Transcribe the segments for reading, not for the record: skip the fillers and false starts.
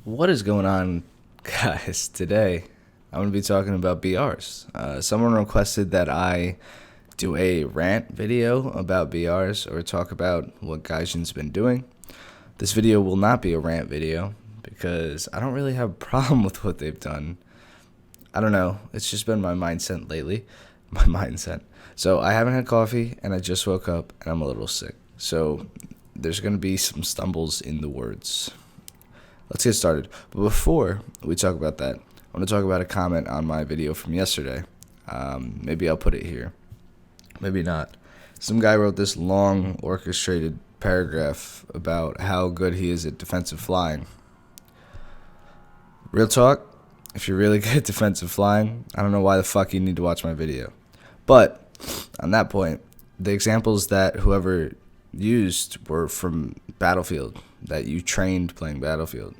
What is going on, guys? Today, I'm going to be talking about BRs. Someone requested that I do a rant video about BRs or talk about what Gaijin's been doing. This video will not be a rant video because I don't really have a problem with what they've done. I don't know. It's just been my mindset lately. My mindset. So I haven't had coffee and I just woke up and I'm a little sick. So there's going to be some stumbles in the words. Let's get started. But before we talk about that, I want to talk about a comment on my video from yesterday. Maybe I'll put it here. Maybe not. Some guy wrote this long orchestrated paragraph about how good he is at defensive flying. Real talk, if you're really good at defensive flying, I don't know why the fuck you need to watch my video. But on that point, the examples that whoever used were from Battlefield, that you trained playing Battlefield.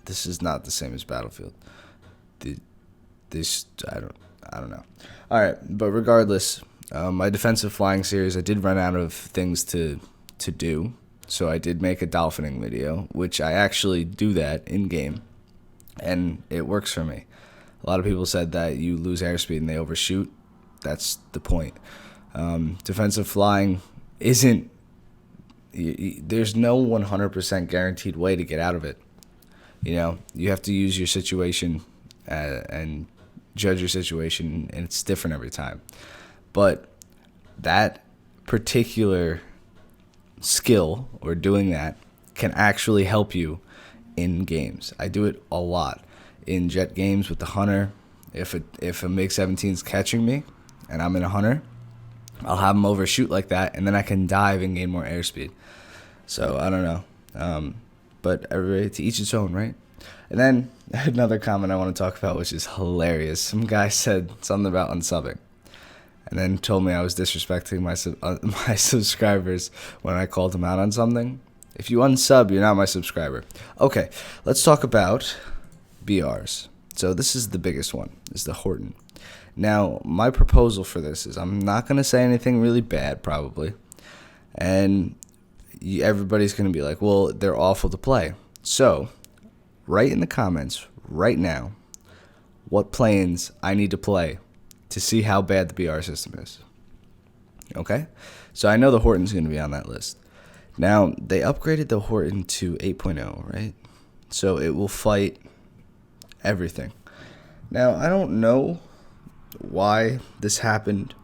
This is not the same as Battlefield. I don't know. All right, but regardless, my defensive flying series, I did run out of things to do, so I did make a dolphining video, which I actually do that in game, and it works for me. A lot of people said that you lose airspeed and they overshoot. That's the point. Defensive flying isn't. There's no 100% guaranteed way to get out of it. You know, you have to use your situation and judge your situation, and it's different every time. But that particular skill or doing that can actually help you in games. I do it a lot in jet games with the hunter. If a MiG-17 is catching me and I'm in a hunter, I'll have them overshoot like that, and then I can dive and gain more airspeed. So I don't know. But everybody to each its own, right? And then another comment I want to talk about, which is hilarious. Some guy said something about unsubbing, and then told me I was disrespecting my subscribers when I called them out on something. If you unsub, you're not my subscriber. Okay, let's talk about BRs. So this is the biggest one, is the Horton. Now, my proposal for this is I'm not going to say anything really bad, probably. And everybody's going to be like, well, they're awful to play. So, write in the comments right now what planes I need to play to see how bad the BR system is. Okay? So, I know the Horton's going to be on that list. Now, they upgraded the Horton to 8.0, right? So, it will fight everything. Now, I don't know why this happened,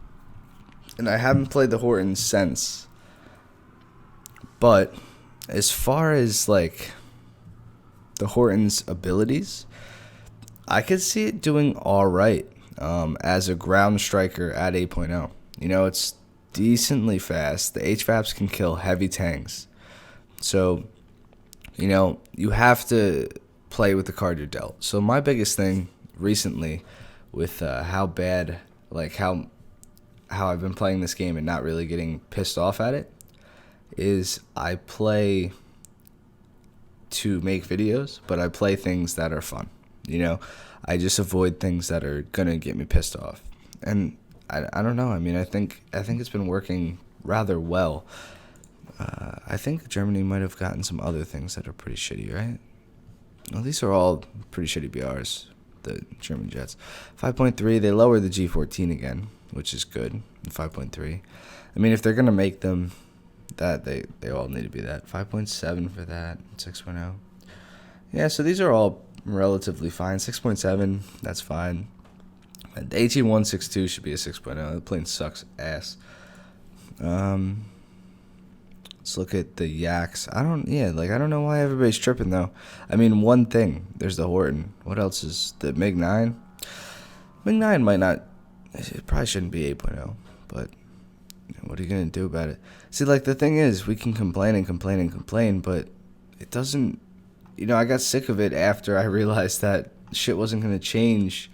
and I haven't played the Horton since. But as far as like the Horton's abilities, I could see it doing all right as a ground striker at 8.0. You know, it's decently fast. The HVAPs can kill heavy tanks. So, you know, you have to play with the card you're dealt. So my biggest thing recently with how bad, like how I've been playing this game and not really getting pissed off at it, is I play to make videos, but I play things that are fun. You know, I just avoid things that are gonna get me pissed off. And I don't know. I mean, I think it's been working rather well. I think Germany might have gotten some other things that are pretty shitty, right? Well, these are all pretty shitty BRs, the German jets. 5.3, they lower the G14 again, which is good. 5.3. I mean, if they're gonna make them that, they all need to be that. 5.7 for that. 6.0. Yeah, so these are all relatively fine. 6.7, that's fine. The 18162 should be a 6.0. The plane sucks ass. Let's look at the yaks. I don't know why everybody's tripping though. I mean, one thing, there's the Horton. What else is the MiG-9? MiG-9 might not, it probably shouldn't be 8.0, but what are you going to do about it? See, like, the thing is, we can complain and complain and complain, but it doesn't, you know, I got sick of it after I realized that shit wasn't going to change,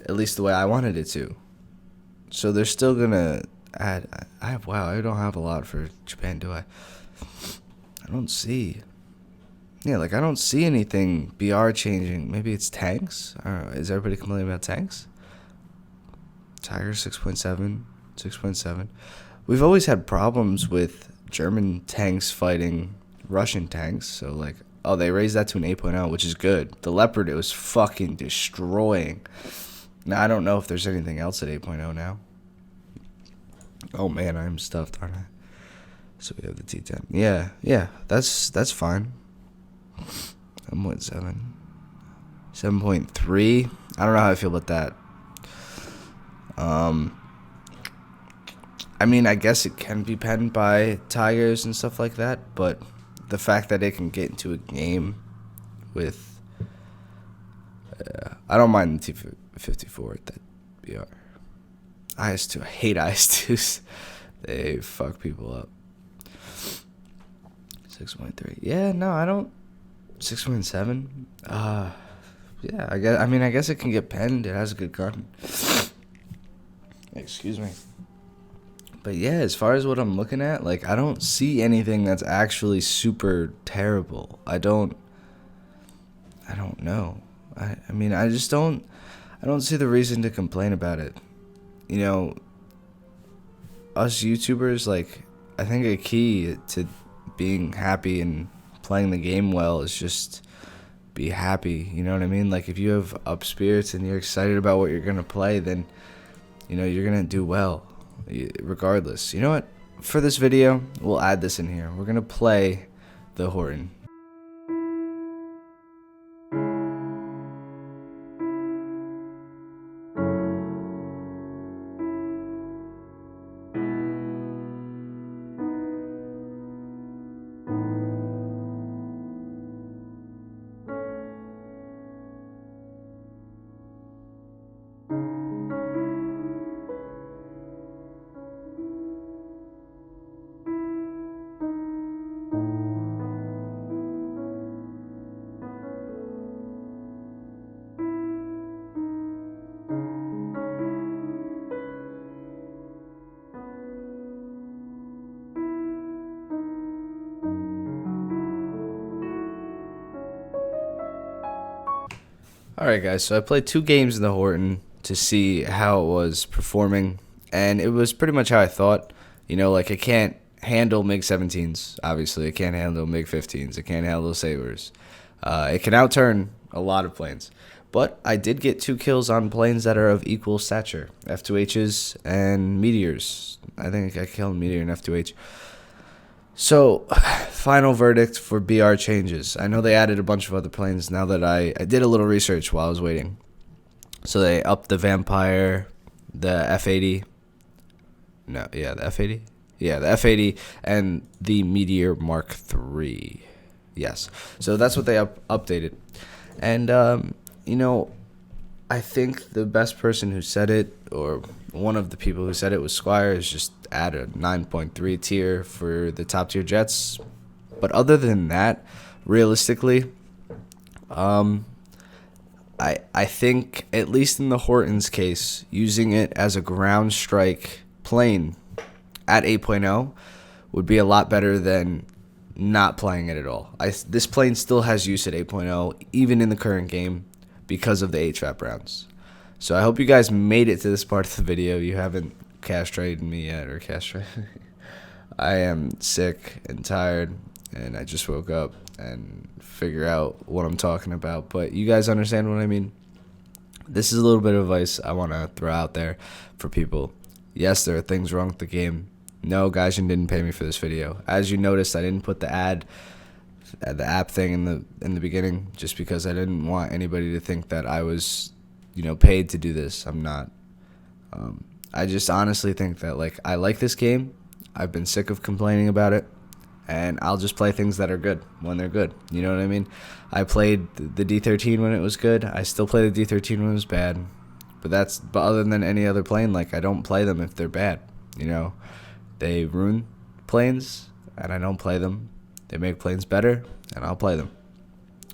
at least the way I wanted it to. So they're still going to add, I don't have a lot for Japan, do I? I don't see. Yeah, like, I don't see anything BR changing. Maybe it's tanks? I don't know. Is everybody complaining about tanks? Tiger 6.7. 6.7. We've always had problems with German tanks fighting Russian tanks, so like Oh, they raised that to an 8.0, which is good. The Leopard, it was fucking destroying. Now, I don't know if there's anything else at 8.0 now. Oh, man, I'm stuffed, aren't I? So we have the T10. Yeah, that's fine. 7.7. 7.3. I don't know how I feel about that. I mean, I guess it can be penned by Tigers and stuff like that, but the fact that it can get into a game with... I don't mind the T54 at that BR. IS2, I hate IS2s. They fuck people up. 6.3. Yeah, no, I don't... 6.7. Yeah, I guess it can get penned. It has a good gun. Excuse me. But yeah, as far as what I'm looking at, like, I don't see anything that's actually super terrible. I don't know. I mean, I don't see the reason to complain about it. You know, us YouTubers, like, I think a key to being happy and playing the game well is just be happy. You know what I mean? Like, if you have up spirits and you're excited about what you're going to play, then, you know, you're going to do well. Regardless. You know what? For this video, we'll add this in here. We're going to play the Horton. Alright guys, so I played 2 games in the Horton to see how it was performing, and it was pretty much how I thought. You know, like, it can't handle MiG-17s, obviously. It can't handle MiG-15s. It can't handle Sabres. It can outturn a lot of planes. But I did get 2 kills on planes that are of equal stature. F2Hs and Meteors. I think I killed Meteor and F2H. So, final verdict for BR changes. I know they added a bunch of other planes now that I did a little research while I was waiting. So they upped the Vampire, the F80. No, yeah, the F80? Yeah, the F80 and the Meteor Mark III. Yes. So that's what they updated. And, you know, I think the best person who said it, or one of the people who said it, was Squire, is just add a 9.3 tier for the top tier jets. But other than that, realistically, I think, at least in the Horton's case, using it as a ground strike plane at 8.0 would be a lot better than not playing it at all. This plane still has use at 8.0, even in the current game, because of the HVAP rounds. So I hope you guys made it to this part of the video. You haven't castrated me yet, or castrated. I am sick and tired, and I just woke up and figure out what I'm talking about. But you guys understand what I mean? This is a little bit of advice I want to throw out there for people. Yes, there are things wrong with the game. No, Gaijin didn't pay me for this video. As you noticed, I didn't put the app thing in the beginning, just because I didn't want anybody to think that I was, you know, paid to do this. I'm not. I just honestly think that, like, I like this game. I've been sick of complaining about it, and I'll just play things that are good when they're good. You know what I mean? I played the D13 when it was good. I still play the D13 when it was bad. But other than any other plane, like, I don't play them if they're bad. You know, they ruin planes, and I don't play them. They make planes better, and I'll play them.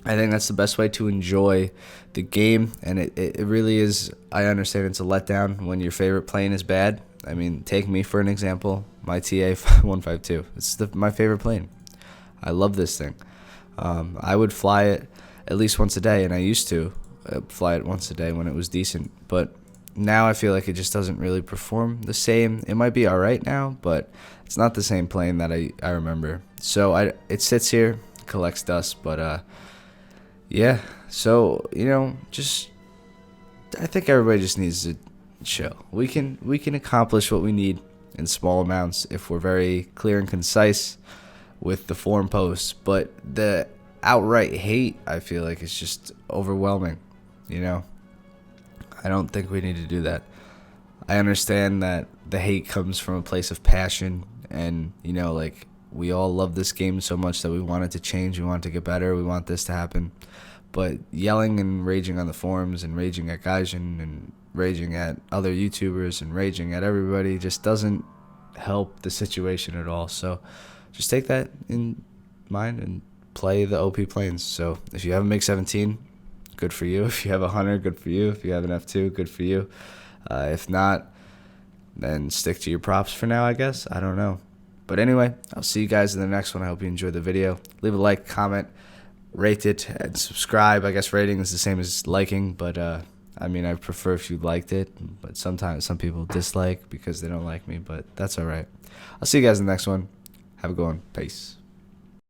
I think that's the best way to enjoy the game, and it really is. I understand it's a letdown when your favorite plane is bad. I mean, take me for an example. My TA-152. It's my favorite plane. I love this thing. I would fly it at least once a day, and I used to fly it once a day when it was decent. But now I feel like it just doesn't really perform the same. It might be all right now, but it's not the same plane that I remember. So it sits here. collects dust. But yeah. So just I think everybody just needs to chill. We can accomplish what we need in small amounts if we're very clear and concise with the forum posts. But the outright hate, I feel like, is just overwhelming. I don't think we need to do that. I understand that the hate comes from a place of passion, and like, we all love this game so much that we want it to change, we want it to get better, we want this to happen. But yelling and raging on the forums and raging at Gaijin and raging at other YouTubers and raging at everybody just doesn't help the situation at all. So just take that in mind and play the OP planes. So if you have a MiG-17, good for you. If you have a Hunter, good for you. If you have an F2, good for you. If not, then stick to your props for now, I guess. I don't know. But anyway, I'll see you guys in the next one. I hope you enjoyed the video. Leave a like, comment, rate it, and subscribe. I guess rating is the same as liking, but I prefer if you liked it. But sometimes some people dislike because they don't like me, but that's all right. I'll see you guys in the next one. Have a good one. Peace.